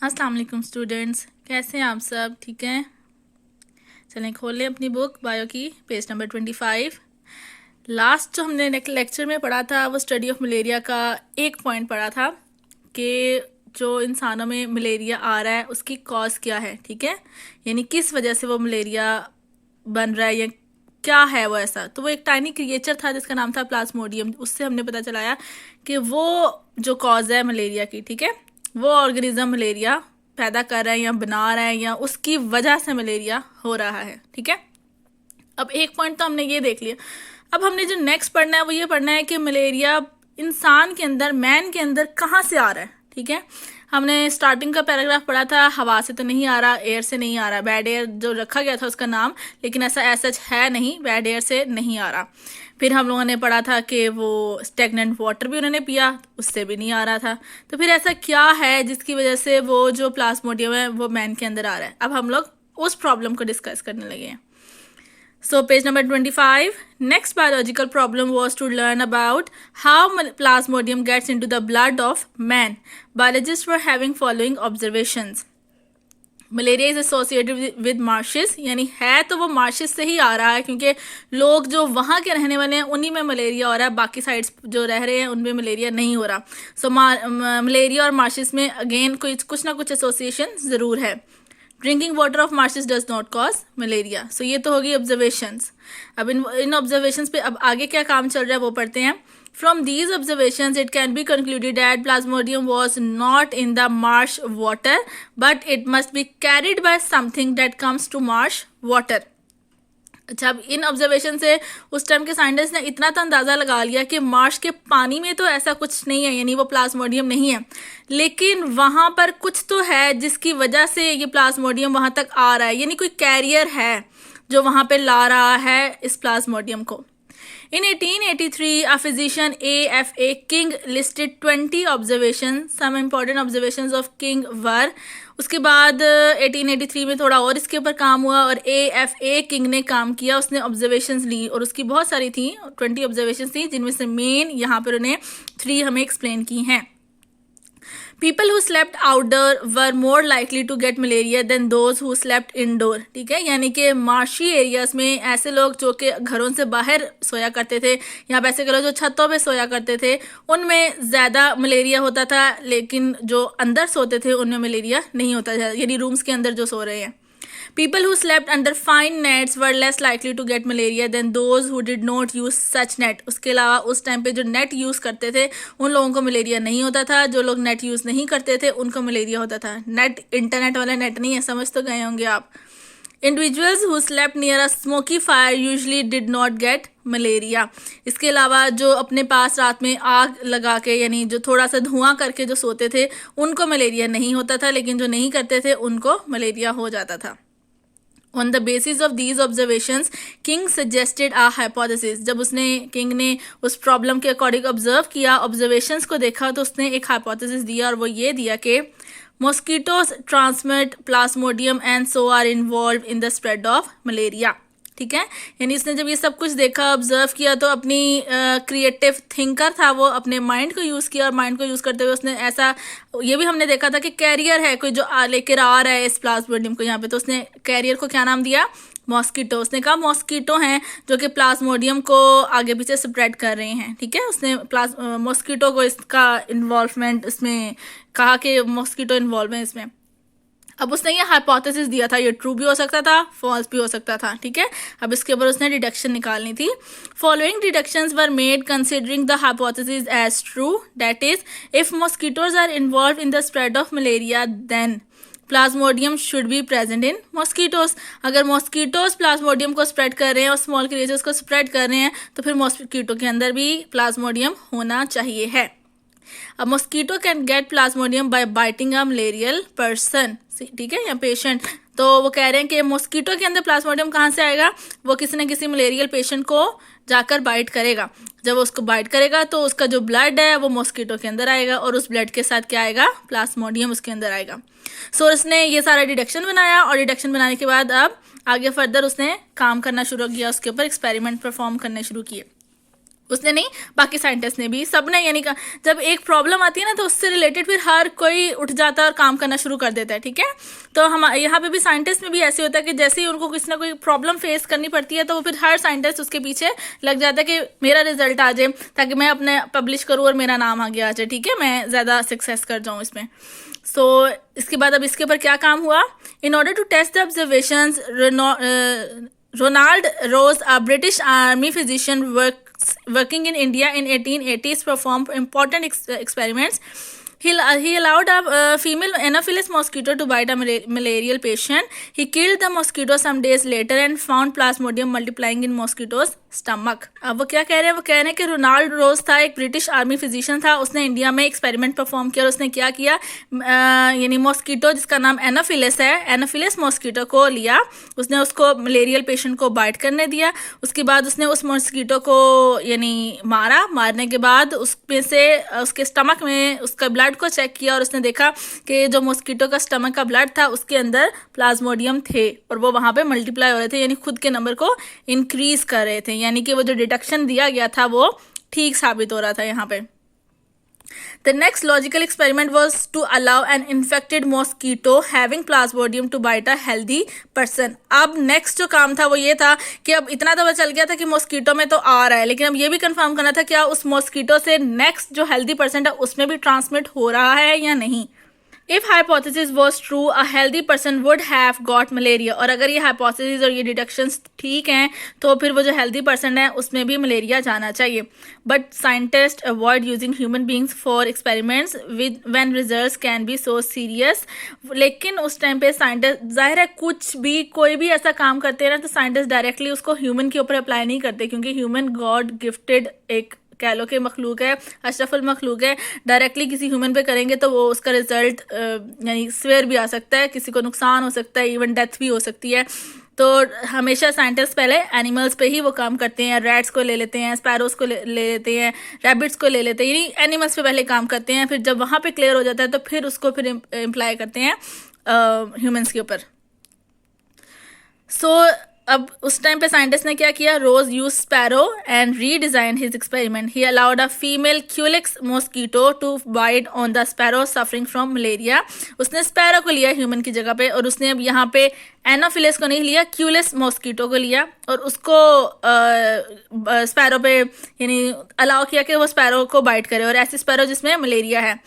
अस्सलाम वालेकुम स्टूडेंट्स, कैसे हैं आप सब? ठीक हैं? चलें खोल लें अपनी बुक बायो की, पेज नंबर 25। लास्ट जो हमने लेक्चर में पढ़ा था वो स्टडी ऑफ मलेरिया का एक पॉइंट पढ़ा था कि जो इंसानों में मलेरिया आ रहा है उसकी कॉज क्या है। ठीक है, यानी किस वजह से वो मलेरिया बन रहा है या क्या है वो ऐसा। तो वो एक टाइनी क्रिएचर था जिसका नाम था प्लाज्मोडियम। उससे हमने पता चलाया कि वो जो कॉज है मलेरिया की, ठीक है, वो ऑर्गेनिज्म मलेरिया पैदा कर रहा है या बना रहा है या उसकी वजह से मलेरिया हो रहा है। ठीक है, अब एक पॉइंट तो हमने ये देख लिया। अब हमने जो नेक्स्ट पढ़ना है वो ये पढ़ना है कि मलेरिया इंसान के अंदर, मैन के अंदर कहाँ से आ रहा है। ठीक है, हमने स्टार्टिंग का पैराग्राफ पढ़ा था, हवा से तो नहीं आ रहा, एयर से नहीं आ रहा, बैड एयर जो रखा गया था उसका नाम, लेकिन ऐसा सच है नहीं, बैड एयर से नहीं आ रहा। फिर हम लोगों ने पढ़ा था कि वो स्टेगनेंट वाटर भी उन्होंने पिया, उससे भी नहीं आ रहा था। तो फिर ऐसा क्या है जिसकी वजह से वो जो प्लाज्मोडियम है वो मैन के अंदर आ रहा है। अब हम लोग उस प्रॉब्लम को डिस्कस करने लगे हैं। So page number 25, next biological problem was to learn about how plasmodium gets into the blood of man. Biologists were having following observations. Malaria is associated with marches, यानी है तो वो मार्शेस से ही आ रहा है क्योंकि लोग जो वहाँ के रहने वाले हैं उन्हीं में मलेरिया हो रहा है, बाकी साइड्स जो रह रहे हैं उनमें मलेरिया नहीं हो रहा। सो मलेरिया और मार्शेस में अगेन कुछ ना कुछ एसोसिएशन ज़रूर है। Drinking water of marshes does not cause malaria. So ये तो होगी ऑब्जर्वेशंस। अब इन ऑब्जर्वेशंस पे अब आगे क्या काम चल रहा है वो पढ़ते हैं। From these observations, it can be concluded that Plasmodium was not in the marsh water, but it must be carried by something that comes to marsh water. अच्छा, अब इन ऑब्जर्वेशन से उस टाइम के साइंटिस्ट ने इतना तो अंदाज़ा लगा लिया कि मार्श के पानी में तो ऐसा कुछ नहीं है, यानी वो प्लाज्मोडियम नहीं है, लेकिन वहाँ पर कुछ तो है जिसकी वजह से ये प्लाज्मोडियम वहाँ तक आ रहा है, यानी कोई कैरियर है जो वहाँ पे ला रहा है इस प्लाज्मोडियम को। In 1883, a physician A.F.A. King listed 20 observations. Some important observations of King were, उसके बाद 1883 में थोड़ा और इसके ऊपर काम हुआ और A.F.A. किंग ने काम किया, उसने ऑब्जर्वेशंस ली और उसकी बहुत सारी थी, 20 ऑब्जर्वेशंस थी, जिनमें से मेन यहाँ पर उन्हें 3 हमें एक्सप्लेन की हैं। People who slept outdoor were more likely to get malaria than those who slept indoor. ठीक है, यानी कि मार्शी एरियाज में ऐसे लोग जो कि घरों से बाहर सोया करते थे या वैसे के लोग जो छतों पे सोया करते थे उनमें ज़्यादा मलेरिया होता था, लेकिन जो अंदर सोते थे उनमें मलेरिया नहीं होता था, यानी रूम्स के अंदर जो सो रहे हैं। People who slept under fine nets were less likely to get malaria than those who did not use such net. उसके अलावा उस टाइम पे जो नेट यूज़ करते थे उन लोगों को मलेरिया नहीं होता था, जो लोग नेट यूज़ नहीं करते थे उनको मलेरिया होता था। नेट इंटरनेट वाला नेट नहीं है, समझ तो गए होंगे आप। Individuals who slept near a smoky fire usually did not get malaria. इसके अलावा जो अपने पास रात में आग लगा के, यानी जो थोड़ा सा धुआं करके जो सोते थे उनको मलेरिया नहीं होता था, लेकिन जो नहीं करते थे उनको मलेरिया हो जाता था। On the basis of these observations, King suggested a hypothesis. जब किंग ने उस प्रॉब्लम के अकॉर्डिंग ऑब्जर्व किया, ऑब्जर्वेशंस को देखा, तो उसने एक हाइपोथेसिस दिया और वो ये दिया कि mosquitoes transmit plasmodium and so are involved in the spread of malaria. ठीक है, यानी इसने जब ये सब कुछ देखा, ऑब्जर्व किया, तो अपनी क्रिएटिव थिंकर था वो, अपने माइंड को यूज़ किया और माइंड को यूज़ करते हुए उसने ऐसा, ये भी हमने देखा था कि कैरियर है कोई जो लेकर आ रहा है इस प्लाज्मोडियम को यहाँ पे, तो उसने कैरियर को क्या नाम दिया? मॉस्किटो। उसने कहा मॉस्किटो हैं जो कि प्लाज्मोडियम को आगे पीछे स्प्रेड कर रहे हैं। ठीक है, उसने मॉस्किटो को इसका इन्वॉल्वमेंट इसमें कहा कि मॉस्किटो इन्वॉल्व है इसमें। अब उसने ये हाइपोथेसिस दिया था, ये ट्रू भी हो सकता था, फॉल्स भी हो सकता था। ठीक है, अब इसके ऊपर उसने डिडक्शन निकालनी थी। Following deductions were made considering the hypothesis as true, that is if mosquitoes are involve in the spread of malaria then plasmodium should be present in mosquitoes. अगर मॉस्किटोज प्लाज्मोडियम को स्प्रेड कर रहे हैं और small creatures को spread कर रहे हैं तो फिर मॉस्किटो के अंदर भी प्लाज्मोडियम होना चाहिए है। अब mosquito can get plasmodium by biting a malarial person, ठीक है, या पेशेंट। तो वो कह रहे हैं कि मॉस्किटो के अंदर प्लाज्मोडियम कहाँ से आएगा? वो किसी न किसी मलेरियल पेशेंट को जाकर बाइट करेगा। जब उसको बाइट करेगा तो उसका जो ब्लड है वो मॉस्किटो के अंदर आएगा और उस ब्लड के साथ क्या आएगा? प्लाज्मोडियम उसके अंदर आएगा। सो उसने ये सारा डिडक्शन बनाया और डिडक्शन बनाने के बाद अब आगे फर्दर उसने काम करना शुरू किया, उसके ऊपर एक्सपेरिमेंट परफॉर्म करने शुरू किए। उसने नहीं, बाकी साइंटिस्ट ने भी, सब ने, यानी जब एक प्रॉब्लम आती है ना तो उससे रिलेटेड फिर हर कोई उठ जाता है और काम करना शुरू कर देता है, ठीक है। तो हम यहाँ पे भी साइंटिस्ट में भी ऐसे होता है कि जैसे ही उनको किसी ना कोई प्रॉब्लम फेस करनी पड़ती है तो वो फिर हर साइंटिस्ट उसके पीछे लग जाता है कि मेरा रिजल्ट आ जाए ताकि मैं अपने पब्लिश करूँ और मेरा नाम आगे आ जाए, ठीक है, मैं ज़्यादा सक्सेस कर जाऊँ इसमें। सो इसके बाद अब इसके ऊपर क्या काम हुआ, in order to test the observations Ronald Rose, a British army physician working in India in 1880s, performed important experiments. He allowed a female Anopheles mosquito to bite a malarial patient. He killed the mosquito some days later and found Plasmodium multiplying in mosquitoes stomach. अब वो क्या कह रहे हैं, वो कह रहे हैं कि रोनाल्ड रोज था, एक ब्रिटिश आर्मी फिजिशियन था, उसने इंडिया में एक्सपेरिमेंट परफॉर्म किया और उसने क्या किया, यानी मॉस्किटो जिसका नाम एनोफिलिस है, एनोफिलिस मॉस्किटो को लिया, उसने उसको मलेरियल पेशेंट को बाइट करने दिया। उसके बाद उसने उस मॉस्किटो को यानी मारा, मारने के बाद उसमें से उसके स्टमक में उसका ब्लड को चेक किया और उसने देखा कि जो मॉस्किटो का स्टमक का ब्लड था उसके अंदर प्लाज्मोडियम थे और वो वहाँ पे मल्टीप्लाई हो रहे थे, यानी खुद के नंबर को इंक्रीज कर रहे थे, यानी कि वो जो डिटेक्शन दिया गया था वो ठीक साबित हो रहा था यहाँ पे। The next logical experiment was to allow an infected mosquito having Plasmodium to bite a healthy person. अब नेक्स्ट जो काम था वो ये था कि अब इतना तो पता चल गया था कि मॉस्किटो में तो आ रहा है, लेकिन अब ये भी कंफर्म करना था क्या उस मॉस्किटो से नेक्स्ट जो हेल्दी पर्सन है उसमें भी ट्रांसमिट हो रहा है या नहीं। If hypothesis was true, a healthy person would have got malaria. और अगर ये hypothesis और ये डिडक्शंस ठीक हैं तो फिर वो जो healthy person है उसमें भी मलेरिया जाना चाहिए। But scientists avoid using human beings for experiments when results can be so serious. लेकिन उस टाइम पे साइंटिस्ट, जाहिर है कुछ भी कोई भी ऐसा काम करते हैं ना तो साइंटिस्ट डायरेक्टली उसको ह्यूमन के ऊपर अप्लाई नहीं करते, क्योंकि ह्यूमन गॉड गिफ्टेड एक कह लो कि मखलूक है, अशरफुल मखलूक है। डायरेक्टली किसी ह्यूमन पे करेंगे तो वो उसका रिजल्ट यानी स्वेयर भी आ सकता है, किसी को नुकसान हो सकता है, इवन डेथ भी हो सकती है। तो हमेशा साइंटिस्ट पहले एनिमल्स पे ही वो काम करते हैं, रैट्स को ले लेते हैं, स्पैरोज को ले लेते हैं, रैबिट्स को ले लेते हैं, यानी एनिमल्स पे पहले काम करते हैं, फिर जब वहाँ पे क्लियर हो जाता है तो फिर उसको फिर इम्प्लाई करते हैं ह्यूमन्स के ऊपर। सो अब उस टाइम पे साइंटिस्ट ने क्या किया, Ross used sparrow and redesign his experiment. He allowed a female Culex mosquito to bite on the sparrow suffering from malaria. उसने स्पैरो को लिया ह्यूमन की जगह पे और उसने अब यहाँ पे एनोफिलिस को नहीं लिया, क्यूलिस मॉस्किटो को लिया और उसको स्पैरो पे यानी अलाउ किया कि वो स्पैरो को बाइट करे, और ऐसी स्पैरो जिसमें मलेरिया है।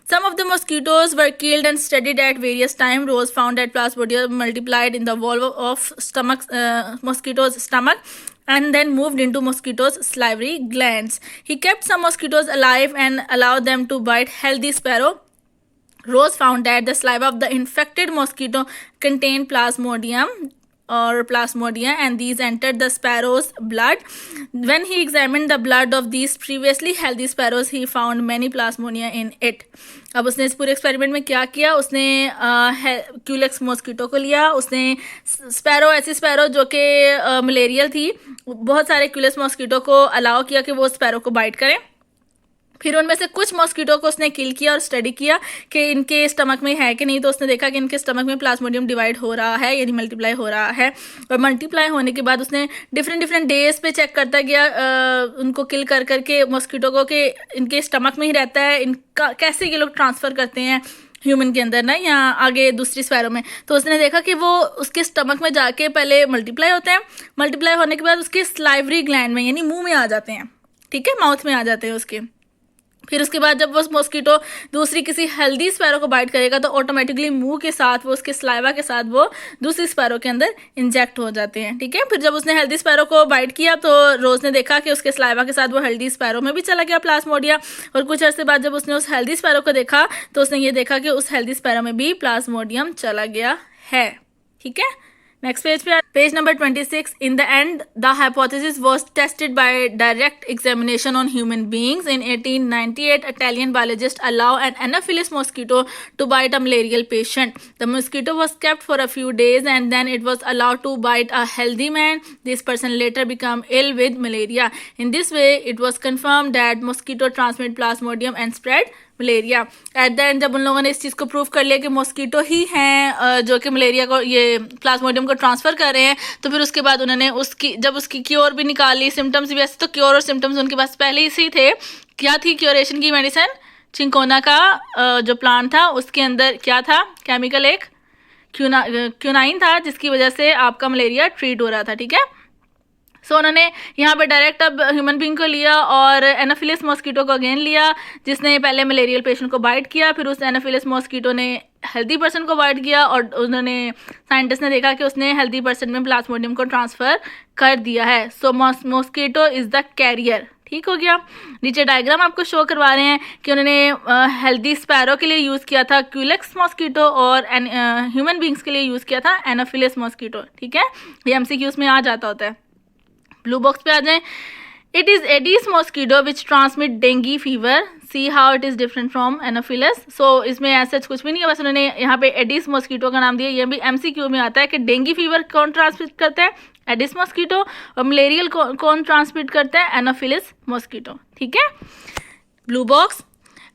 Some of the mosquitoes were killed and studied at various times. Rose found that Plasmodium multiplied in the wall of mosquitoes' stomach and then moved into mosquitoes' salivary glands. He kept some mosquitoes alive and allowed them to bite healthy sparrow. Rose found that the saliva of the infected mosquito contained Plasmodium and these entered the sparrow's blood. When he examined the blood of these previously healthy sparrows, he found many Plasmodia in it. अब उसने इस पूरे experiment में क्या किया, उसने Culex mosquito को लिया, उसने स्पैरो, ऐसी स्पैरो जो कि मलेरियल थी, बहुत सारे क्यूलेक्स मॉस्किटो को अलाउ किया कि वो स्पैरो को बाइट करें। फिर उनमें से कुछ मॉस्किटो को उसने किल किया और स्टडी किया कि इनके स्टमक में है कि नहीं, तो उसने देखा कि इनके स्टमक में प्लाज्मोडियम डिवाइड हो रहा है, यानी मल्टीप्लाई हो रहा है। और मल्टीप्लाई होने के बाद उसने डिफरेंट डेज पे चेक करता गया उनको किल कर करके मॉस्किटो को कि इनके स्टमक में ही रहता है, इनका कैसे ये लोग ट्रांसफ़र करते हैं ह्यूमन के अंदर ना या आगे दूसरी स्पैरो में। तो उसने देखा कि वो उसके स्टमक में जाके पहले मल्टीप्लाई होते हैं, मल्टीप्लाई होने के बाद उसके स्लाइवरी ग्लैंड में यानी मुँह में आ जाते हैं, ठीक है, माउथ में आ जाते हैं उसके। फिर उसके बाद जब वो मॉस्किटो दूसरी किसी हेल्दी स्पैरो को बाइट करेगा तो ऑटोमेटिकली मुंह के साथ वो उसके स्लाइवा के साथ वो दूसरी स्पैरो के अंदर इंजेक्ट हो जाते हैं, ठीक है। फिर जब उसने हेल्दी स्पैरो को बाइट किया तो रोज ने देखा कि उसके स्लाइवा के साथ वो हेल्दी स्पैरो में भी चला गया प्लाज्मोडिया, और कुछ अर्से बाद जब उसने उस हेल्दी स्पैरो को देखा तो उसने ये देखा कि उस हेल्दी स्पैरो में भी प्लाज्मोडियम चला गया है, ठीक है। नेक्स्ट पेज पे, page number 26. In the end, the hypothesis was tested by direct examination on human beings. In 1898, Italian biologist allowed an Anopheles mosquito to bite a malarial patient. The mosquito was kept for a few days and then it was allowed to bite a healthy man. This person later became ill with malaria. In this way, it was confirmed that mosquito transmit Plasmodium and spread malaria. At the end जब उन लोगों ने इस चीज़ को prove कर लिया कि mosquito ही हैं जो कि मलेरिया को, ये प्लाज्मोडियम को ट्रांसफ़र कर रहे हैं, तो फिर उसके बाद उन्होंने जब उसकी क्योर भी निकाली, सिम्टम्स भी, वैसे तो क्योर और सिम्टम्स उनके पास पहले ही से थे। क्या थी क्योरेशन की मेडिसिन? चिंकोना का जो प्लांट था उसके अंदर क्या था केमिकल, एक क्यूनाइन था, जिसकी वजह से आपका मलेरिया ट्रीट हो रहा था। ठीक है, सो उन्होंने यहाँ पे डायरेक्ट अब ह्यूमन बींग को लिया और एनाफिलिस मॉस्कीटो को अगेन लिया, जिसने पहले मलेरियल पेशेंट को बाइट किया, फिर उस एनाफिलिस मॉस्कीटो ने हेल्दी पर्सन को बाइट किया और उन्होंने साइंटिस्ट ने देखा कि उसने हेल्दी पर्सन में प्लाज्मोडियम को ट्रांसफ़र कर दिया है। सो मॉस्कीटो इज़ द कैरियर। ठीक हो गया। नीचे डायग्राम आपको शो करवा रहे हैं कि उन्होंने हेल्दी स्पैरो के लिए यूज़ किया था क्यूलेक्स मॉस्कीटो और ह्यूमन बींग्स के लिए यूज़ किया था एनाफिलिस मॉस्कीटो। ठीक है, ये MCQs में आ जाता होता है। ब्लू बॉक्स पे आ जाएं। It is Aedes mosquito which transmit dengue fever, see how it is different from Anopheles. So इसमें ऐसा कुछ भी नहीं है, बस उन्होंने यहाँ पे एडिस मॉस्कीटो का नाम दिया। ये भी MCQ में आता है कि डेंगी फीवर कौन ट्रांसमिट करता है? Aedes mosquito. और मलेरियल कौन ट्रांसमिट करता है? Anopheles mosquito. ठीक है, blue box.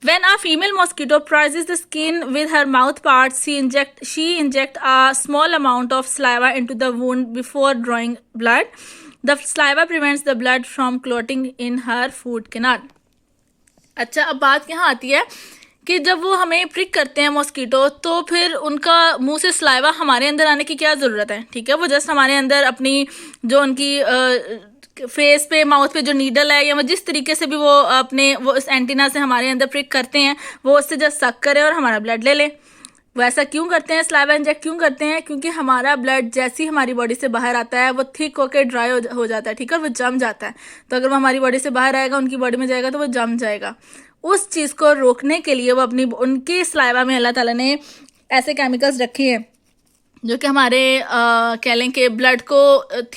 When a female mosquito prizes the skin with her mouth parts, she inject a small amount of saliva into the wound before drawing blood. The saliva prevents the blood from clotting in her food canal. अच्छा, अब बात यहाँ आती है कि जब वो हमें प्रिक करते हैं मॉस्कीटो, तो फिर उनका मुंह से सलाइवा हमारे अंदर आने की क्या ज़रूरत है? ठीक है, वो जस्ट हमारे अंदर अपनी जो उनकी फेस पे, माउथ पे जो नीडल है, या जिस तरीके से भी वो इस एंटीना से हमारे अंदर प्रिक करते हैं, वो उससे जस्ट सक करे और हमारा ब्लड ले ले। वो ऐसा क्यों करते हैं? सलाइवा इंजेक्ट क्यों करते हैं? क्योंकि हमारा ब्लड जैसे ही हमारी बॉडी से बाहर आता है वो थिक होकर ड्राई हो जाता है। ठीक है, वो जम जाता है। तो अगर वो हमारी बॉडी से बाहर आएगा, उनकी बॉडी में जाएगा, तो वो जम जाएगा। उस चीज़ को रोकने के लिए वो उनके सलाइवा में अल्लाह ताला ने ऐसे केमिकल्स रखे हैं जो कि हमारे कह लें कि ब्लड को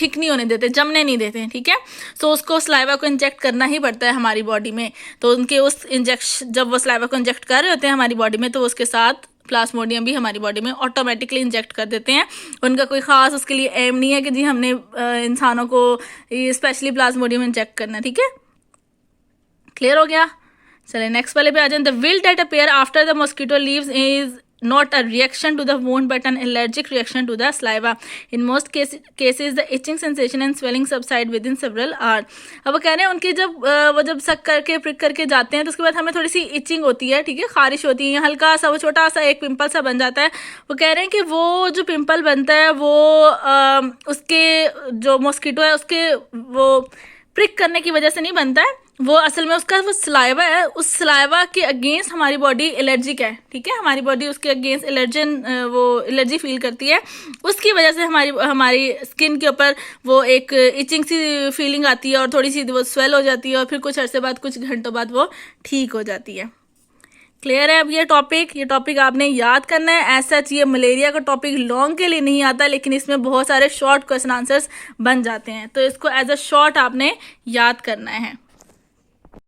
थिक नहीं होने देते, जमने नहीं देते। ठीक है, सो उसको सलाइवा को इंजेक्ट करना ही पड़ता है हमारी बॉडी में। तो उनके उस इंजेक्शन, जब वो सलाइवा को इंजेक्ट कर रहे होते हैं हमारी बॉडी में, तो उसके साथ प्लाज्मोडियम भी हमारी बॉडी में ऑटोमेटिकली इंजेक्ट कर देते हैं। उनका कोई ख़ास उसके लिए एम नहीं है कि जी हमने इंसानों को स्पेशली प्लाज्मोडियम इंजेक्ट करना है। ठीक है, क्लियर हो गया। चलिए नेक्स्ट वाले पे आ जाए। The will that appear after the mosquito leaves is not a reaction to the wound but an allergic reaction to the saliva. In most cases the itching sensation and swelling subside within several hours. अब वो कह रहे हैं उनकी वो जब सक करके प्रिक करके जाते हैं तो उसके बाद हमें थोड़ी सी इचिंग होती है। ठीक है, खारिश होती है, हल्का सा वो छोटा सा एक पिंपल सा बन जाता है। वो कह रहे हैं कि वो जो पिंपल बनता है वो उसके जो मॉस्किटो है उसके वो प्रिक करने की वजह से नहीं बनता है, वो असल में उसका वो सलाइवा है, उस सलाइवा के अगेंस्ट हमारी बॉडी एलर्जिक है। ठीक है, हमारी बॉडी उसके अगेंस्ट एलर्जी फील करती है, उसकी वजह से हमारी स्किन के ऊपर वो एक इचिंग सी फीलिंग आती है और थोड़ी सी वो स्वेल हो जाती है और फिर कुछ अरसे बाद, कुछ घंटों बाद वो ठीक हो जाती है। क्लियर है? अब ये टॉपिक आपने याद करना है। ऐसा ये मलेरिया का टॉपिक लॉन्ग के लिए नहीं आता, लेकिन इसमें बहुत सारे शॉर्ट क्वेश्चन आंसर्स बन जाते हैं, तो इसको एज अ शॉर्ट आपने याद करना है।